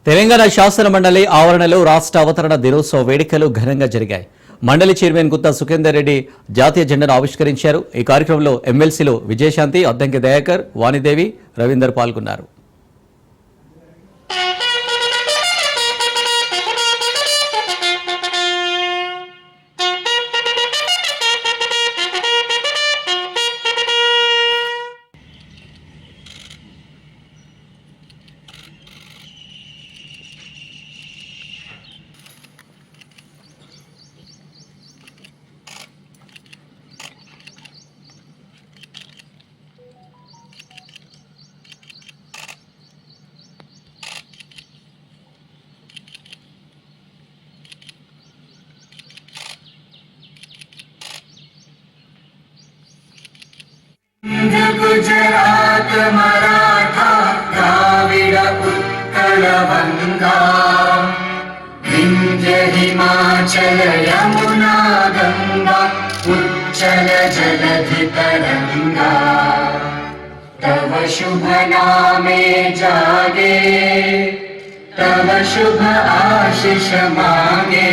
తెలంగాణ శాసన మండలి ఆవరణలో రాష్ట్ర అవతరణ దినోత్సవ వేడుకలు ఘనంగా జరిగాయి. మండలి చైర్మన్ గుత్తా సుఖేందర్ రెడ్డి జాతీయ జెండాను ఆవిష్కరించారు. ఈ కార్యక్రమంలో ఎమ్మెల్సీలు విజయశాంతి, అద్దంకి దయాకర్, వాణిదేవి, రవీందర్ పాల్గొన్నారు. गुजरात मराठा द्राविड उत्कल बंगा विंध्य हिमाचल यमुना गंगा उच्चल जलधि तरंगा तव शुभ नामे जागे तव शुभ आशीष मांगे।